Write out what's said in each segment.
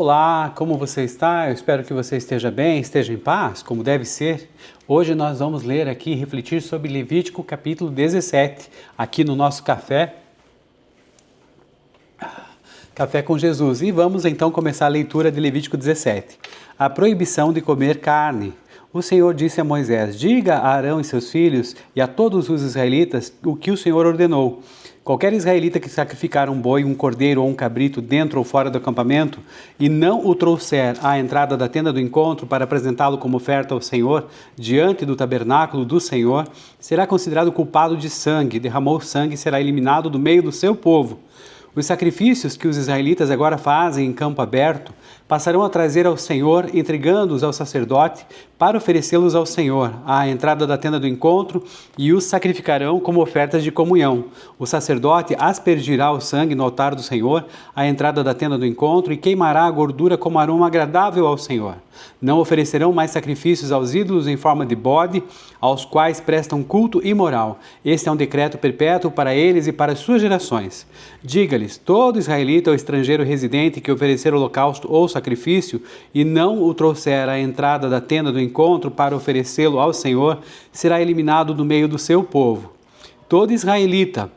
Olá, como você está? Eu espero que você esteja bem, esteja em paz, como deve ser. Hoje nós vamos ler aqui e refletir sobre Levítico capítulo 17, aqui no nosso Café com Jesus. E vamos então começar a leitura de Levítico 17. A proibição de comer carne. O Senhor disse a Moisés: diga a Arão e seus filhos e a todos os israelitas o que o Senhor ordenou. Qualquer israelita que sacrificar um boi, um cordeiro ou um cabrito dentro ou fora do acampamento e não o trouxer à entrada da tenda do encontro para apresentá-lo como oferta ao Senhor, diante do tabernáculo do Senhor, será considerado culpado de sangue, derramou sangue e será eliminado do meio do seu povo. Os sacrifícios que os israelitas agora fazem em campo aberto passarão a trazer ao Senhor, entregando-os ao sacerdote para oferecê-los ao Senhor à entrada da tenda do encontro, e os sacrificarão como ofertas de comunhão. O sacerdote aspergirá o sangue no altar do Senhor à entrada da tenda do encontro e queimará a gordura como aroma agradável ao Senhor. Não oferecerão mais sacrifícios aos ídolos em forma de bode, aos quais prestam culto imoral. Este é um decreto perpétuo para eles e para suas gerações. Diga-lhes: todo israelita ou estrangeiro residente que oferecer holocausto ou sacrifício e não o trouxer à entrada da tenda do encontro para oferecê-lo ao Senhor, será eliminado do meio do seu povo. Todo israelita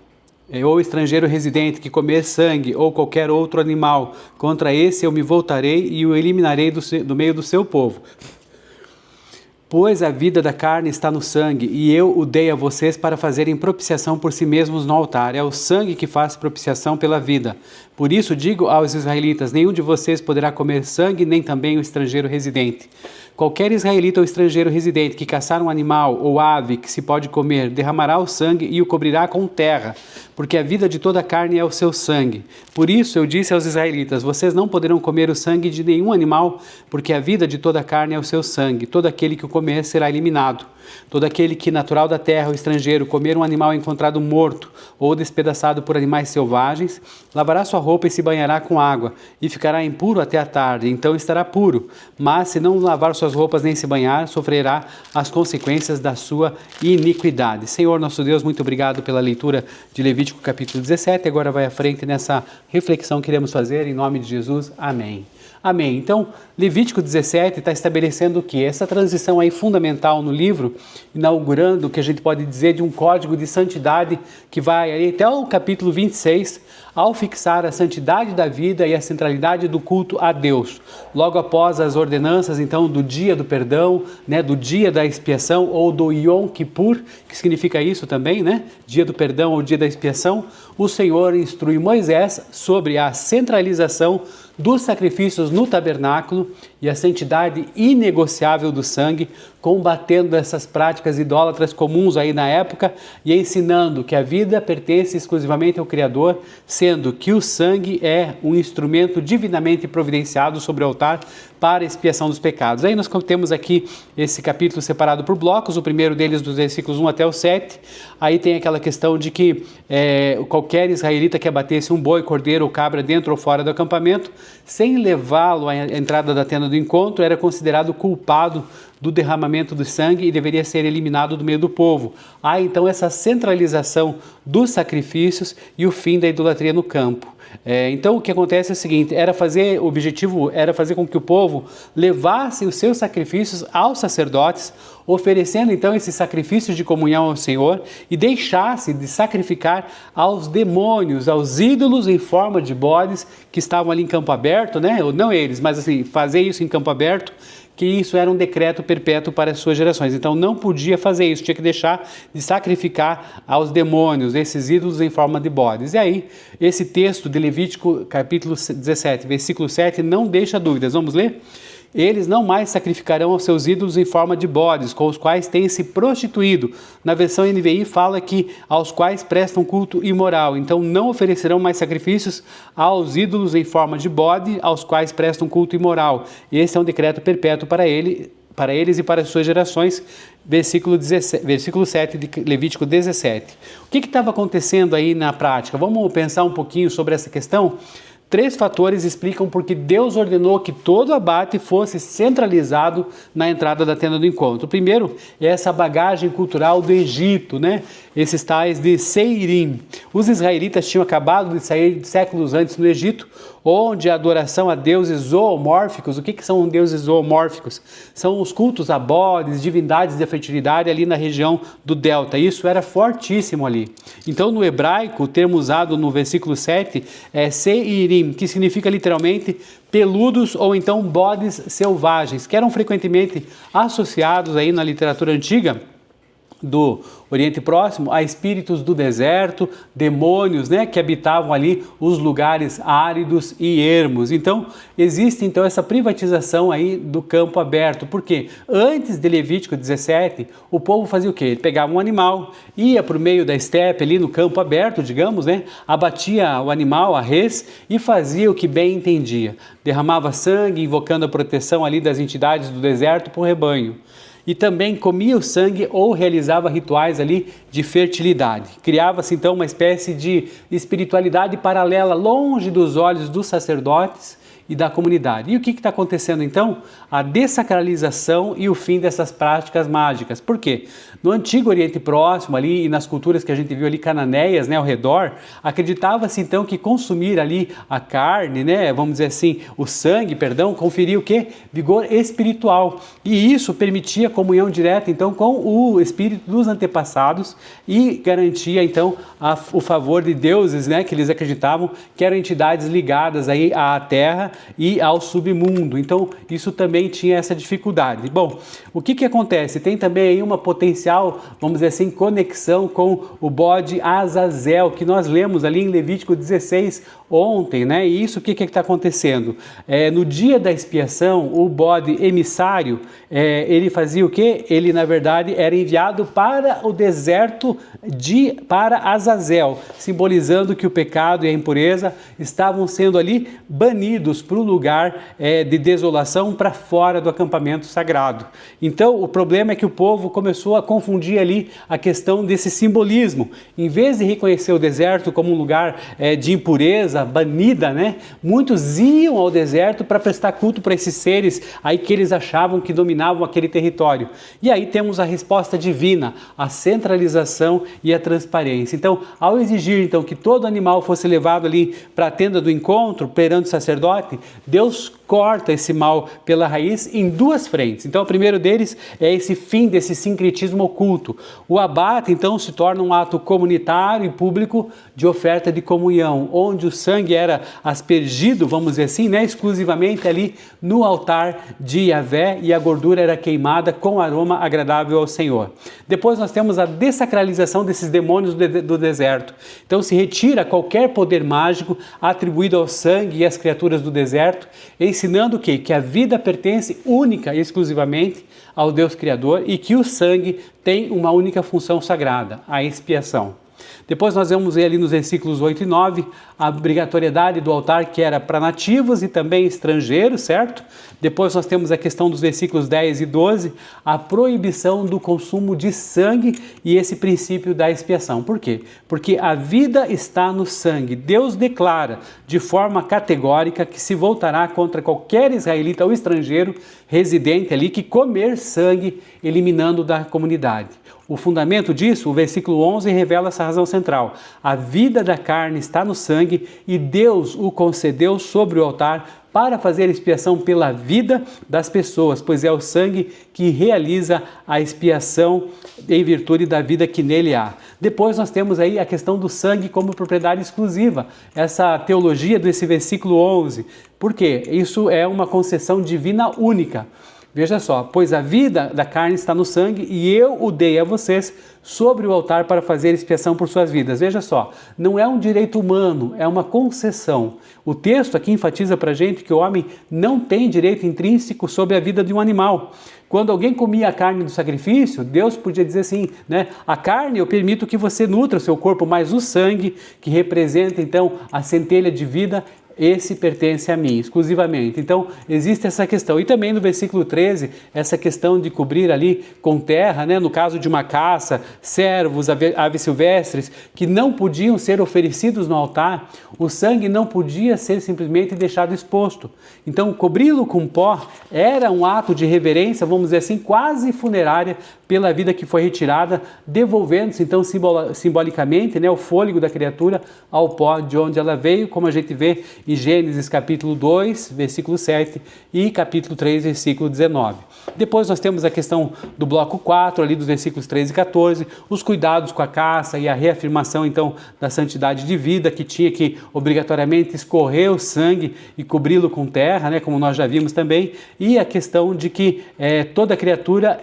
ou estrangeiro residente que comer sangue ou qualquer outro animal, contra esse eu me voltarei e o eliminarei do meio do seu povo. Pois a vida da carne está no sangue, e eu o dei a vocês para fazerem propiciação por si mesmos no altar. É o sangue que faz propiciação pela vida. Por isso digo aos israelitas: nenhum de vocês poderá comer sangue, nem também o estrangeiro residente. Qualquer israelita ou estrangeiro residente que caçar um animal ou ave que se pode comer, derramará o sangue e o cobrirá com terra, porque a vida de toda a carne é o seu sangue. Por isso eu disse aos israelitas: vocês não poderão comer o sangue de nenhum animal, porque a vida de toda a carne é o seu sangue. Todo aquele que o comer será eliminado. Todo aquele que, natural da terra ou estrangeiro, comer um animal encontrado morto ou despedaçado por animais selvagens, lavará sua roupa e se banhará com água, e ficará impuro até a tarde, então estará puro. Mas se não lavar suas roupas nem se banhar, sofrerá as consequências da sua iniquidade. Senhor nosso Deus, muito obrigado pela leitura de Levítico capítulo 17. Agora vai à frente nessa reflexão que iremos fazer, em nome de Jesus. Amém. Amém. Então, Levítico 17 está estabelecendo o que? Essa transição aí fundamental no livro, inaugurando o que a gente pode dizer de um código de santidade que vai aí até o capítulo 26, ao fixar a santidade da vida e a centralidade do culto a Deus. Logo após as ordenanças, então, do dia do perdão, do dia da expiação, ou do Yom Kippur, que significa isso também, dia do perdão ou dia da expiação, o Senhor instrui Moisés sobre a centralização dos sacrifícios no tabernáculo e a santidade inegociável do sangue, combatendo essas práticas idólatras comuns aí na época e ensinando que a vida pertence exclusivamente ao Criador, sendo que o sangue é um instrumento divinamente providenciado sobre o altar para a expiação dos pecados. Aí nós temos aqui esse capítulo separado por blocos, o primeiro deles dos versículos 1 até o 7, aí tem aquela questão de que qualquer israelita que abatesse um boi, cordeiro ou cabra dentro ou fora do acampamento, sem levá-lo à entrada da tenda do encontro, era considerado culpado do derramamento do sangue e deveria ser eliminado do meio do povo. Há então essa centralização dos sacrifícios e o fim da idolatria no campo. Então o que acontece é o seguinte: o objetivo era fazer com que o povo levasse os seus sacrifícios aos sacerdotes, oferecendo então esses sacrifícios de comunhão ao Senhor, e deixasse de sacrificar aos demônios, aos ídolos em forma de bodes que estavam ali em campo aberto, não eles, mas assim, fazer isso em campo aberto, que isso era um decreto perpétuo para as suas gerações. Então não podia fazer isso, tinha que deixar de sacrificar aos demônios, esses ídolos em forma de bodes. E aí, esse texto de Levítico capítulo 17, versículo 7, não deixa dúvidas. Vamos ler? Eles não mais sacrificarão aos seus ídolos em forma de bodes, com os quais têm se prostituído. Na versão NVI fala que aos quais prestam culto imoral. Então não oferecerão mais sacrifícios aos ídolos em forma de bode, aos quais prestam culto imoral. Esse é um decreto perpétuo para eles e para as suas gerações. Versículo 7 de Levítico 17. O que estava acontecendo aí na prática? Vamos pensar um pouquinho sobre essa questão? 3 fatores explicam porque Deus ordenou que todo o abate fosse centralizado na entrada da tenda do encontro. O primeiro é essa bagagem cultural do Egito, né? Esses tais de Seirim. Os israelitas tinham acabado de sair séculos antes do Egito, onde a adoração a deuses zoomórficos. O que são deuses zoomórficos? São os cultos a bodes, divindades da fertilidade ali na região do delta. Isso era fortíssimo ali. Então, no hebraico, o termo usado no versículo 7 é Seirim, que significa literalmente peludos ou então bodes selvagens, que eram frequentemente associados aí na literatura antiga do Oriente Próximo a espíritos do deserto, demônios, né, que habitavam ali os lugares áridos e ermos. Então, existe então essa privatização aí do campo aberto, porque antes de Levítico 17, o povo fazia o quê? Ele pegava um animal, ia por meio da estepe ali no campo aberto, digamos, né, abatia o animal, a res, e fazia o que bem entendia. Derramava sangue, invocando a proteção ali das entidades do deserto para o rebanho. E também comia o sangue ou realizava rituais ali de fertilidade. Criava-se então uma espécie de espiritualidade paralela, longe dos olhos dos sacerdotes e da comunidade. E o que está acontecendo então? A dessacralização e o fim dessas práticas mágicas. Por quê? No antigo Oriente Próximo ali e nas culturas que a gente viu ali cananeias, né, ao redor, acreditava-se então que consumir ali a carne, né, vamos dizer assim, o sangue, perdão, conferia o quê? Vigor espiritual. E isso permitia comunhão direta então com o espírito dos antepassados e garantia então o favor de deuses, né, que eles acreditavam que eram entidades ligadas aí à terra e ao submundo. Então, isso também tinha essa dificuldade. Bom, o que acontece? Tem também aí uma potencial, vamos dizer assim, conexão com o bode Azazel, que nós lemos ali em Levítico 16 ontem, né? E isso, o que está acontecendo? No dia da expiação, o bode emissário, ele fazia o quê? Ele, na verdade, era enviado para o deserto para Azazel, simbolizando que o pecado e a impureza estavam sendo ali banidos para o lugar de desolação, para fora do acampamento sagrado. Então, o problema é que o povo começou a confundir ali a questão desse simbolismo. Em vez de reconhecer o deserto como um lugar de impureza, banida, né? Muitos iam ao deserto para prestar culto para esses seres aí que eles achavam que dominavam aquele território. E aí temos a resposta divina, a centralização e a transparência. Então, ao exigir então que todo animal fosse levado ali para a tenda do encontro, perante o sacerdote, Deus corta esse mal pela raiz em 2 frentes. Então, o primeiro deles é esse fim desse sincretismo oculto. O abate, então, se torna um ato comunitário e público de oferta de comunhão, onde o sangue era aspergido, vamos dizer assim, né, exclusivamente ali no altar de Yahvé e a gordura era queimada com aroma agradável ao Senhor. Depois nós temos a dessacralização desses demônios do deserto. Então, se retira qualquer poder mágico atribuído ao sangue e às criaturas do deserto, ensinando o quê? Que a vida pertence única e exclusivamente ao Deus Criador e que o sangue tem uma única função sagrada, a expiação. Depois nós vamos ver ali nos versículos 8 e 9 a obrigatoriedade do altar que era para nativos e também estrangeiros, certo? Depois nós temos a questão dos versículos 10 e 12, a proibição do consumo de sangue e esse princípio da expiação. Por quê? Porque a vida está no sangue. Deus declara de forma categórica que se voltará contra qualquer israelita ou estrangeiro residente ali que comer sangue, eliminando da comunidade. O fundamento disso, o versículo 11, revela essa razão central. A vida da carne está no sangue e Deus o concedeu sobre o altar para fazer expiação pela vida das pessoas, pois é o sangue que realiza a expiação em virtude da vida que nele há. Depois nós temos aí a questão do sangue como propriedade exclusiva, essa teologia desse versículo 11. Por quê? Isso é uma concessão divina única. Veja só, pois a vida da carne está no sangue e eu o dei a vocês sobre o altar para fazer expiação por suas vidas. Veja só, não é um direito humano, é uma concessão. O texto aqui enfatiza para a gente que o homem não tem direito intrínseco sobre a vida de um animal. Quando alguém comia a carne do sacrifício, Deus podia dizer assim, né? A carne eu permito que você nutra o seu corpo, mas o sangue, que representa então a centelha de vida, esse pertence a mim, exclusivamente. Então, existe essa questão. E também no versículo 13, essa questão de cobrir ali com terra, né? No caso de uma caça, servos, aves silvestres, que não podiam ser oferecidos no altar, o sangue não podia ser simplesmente deixado exposto. Então, cobri-lo com pó era um ato de reverência, vamos dizer assim, quase funerária pela vida que foi retirada, devolvendo-se então simbolicamente, né, o fôlego da criatura ao pó de onde ela veio, como a gente vê em Gênesis capítulo 2, versículo 7 e capítulo 3, versículo 19. Depois nós temos a questão do bloco 4, ali dos versículos 13 e 14, os cuidados com a caça e a reafirmação então da santidade de vida, que tinha que obrigatoriamente escorrer o sangue e cobri-lo com terra, né, como nós já vimos também, e a questão de que toda criatura,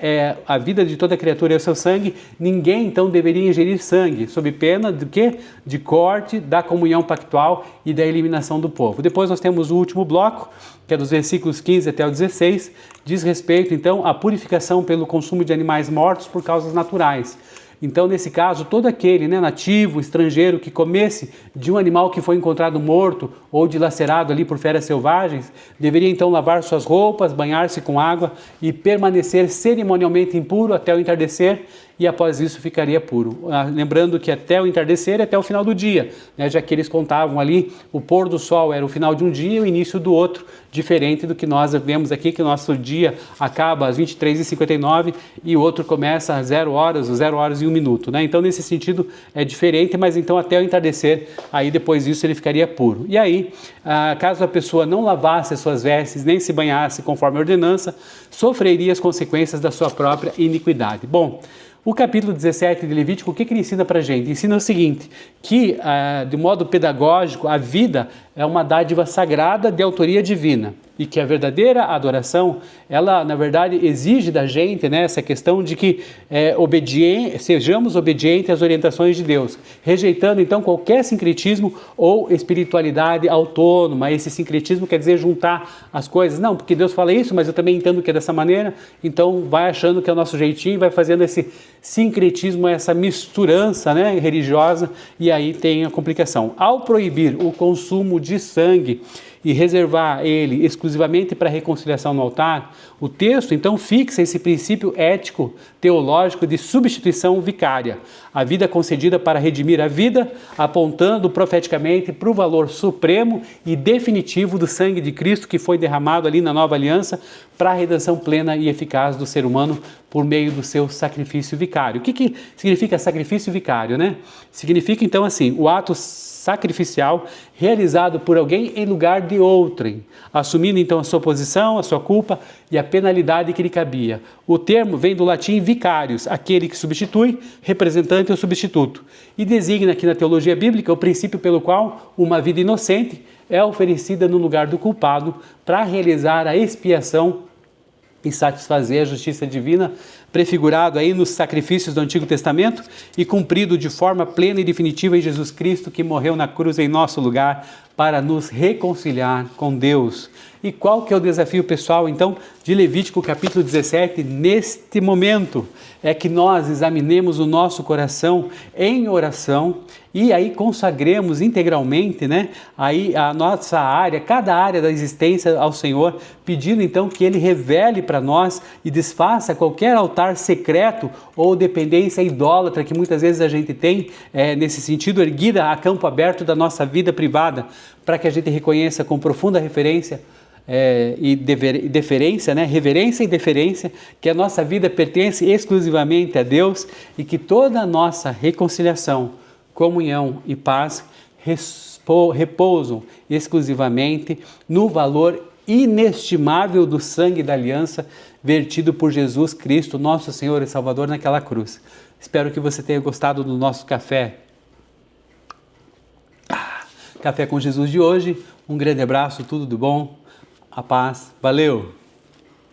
a vida de toda criatura é o seu sangue, ninguém então deveria ingerir sangue, sob pena de quê? De corte da comunhão pactual e da eliminação do povo. Depois nós temos o último bloco, que é dos versículos 15 até o 16, diz respeito então à purificação pelo consumo de animais mortos por causas naturais. Então, nesse caso, todo aquele, né, nativo, estrangeiro, que comesse de um animal que foi encontrado morto ou dilacerado ali por feras selvagens, deveria então lavar suas roupas, banhar-se com água e permanecer cerimonialmente impuro até o entardecer, e após isso ficaria puro. Lembrando que até o entardecer é até o final do dia, né, já que eles contavam ali, o pôr do sol era o final de um dia e o início do outro, diferente do que nós vemos aqui, que o nosso dia acaba às 23h59 e o outro começa às 0 horas e 1 minuto. Né? Então, nesse sentido, é diferente, mas então até o entardecer, aí depois disso ele ficaria puro. E aí, caso a pessoa não lavasse as suas vestes, nem se banhasse conforme a ordenança, sofreria as consequências da sua própria iniquidade. Bom, o capítulo 17 de Levítico, o que ele ensina para a gente? Ensina o seguinte, que de modo pedagógico, a vida é uma dádiva sagrada de autoria divina e que a verdadeira adoração, ela na verdade exige da gente, né, essa questão de que sejamos obedientes às orientações de Deus, rejeitando então qualquer sincretismo ou espiritualidade autônoma. Esse sincretismo quer dizer juntar as coisas, não, porque Deus fala isso, mas eu também entendo que é dessa maneira, então vai achando que é o nosso jeitinho, vai fazendo esse sincretismo, essa misturança, né, religiosa, e aí tem a complicação. Ao proibir o consumo de sangue e reservar ele exclusivamente para a reconciliação no altar, o texto então fixa esse princípio ético teológico de substituição vicária, a vida concedida para redimir a vida, apontando profeticamente para o valor supremo e definitivo do sangue de Cristo que foi derramado ali na nova aliança para a redenção plena e eficaz do ser humano por meio do seu sacrifício vicário. O que significa sacrifício vicário, né? Significa então assim, o ato sacrificial realizado por alguém em lugar de outrem, assumindo então a sua posição, a sua culpa e a penalidade que lhe cabia. O termo vem do latim vicarius, aquele que substitui, representante ou substituto, e designa aqui na teologia bíblica o princípio pelo qual uma vida inocente é oferecida no lugar do culpado para realizar a expiação e satisfazer a justiça divina, prefigurado aí nos sacrifícios do Antigo Testamento e cumprido de forma plena e definitiva em Jesus Cristo, que morreu na cruz em nosso lugar para nos reconciliar com Deus. E qual que é o desafio pessoal, então, de Levítico capítulo 17, neste momento? É que nós examinemos o nosso coração em oração e aí consagremos integralmente, né, aí a nossa área, cada área da existência ao Senhor, pedindo então que Ele revele para nós e desfaça qualquer altar secreto ou dependência idólatra que muitas vezes a gente tem, nesse sentido, erguida a campo aberto da nossa vida privada, para que a gente reconheça com profunda referência e deferência, né? Reverência e deferência, que a nossa vida pertence exclusivamente a Deus e que toda a nossa reconciliação, comunhão e paz repousam exclusivamente no valor inestimável do sangue da aliança vertido por Jesus Cristo, nosso Senhor e Salvador, naquela cruz. Espero que você tenha gostado do nosso café com Jesus de hoje. Um grande abraço, tudo de bom, a paz, valeu!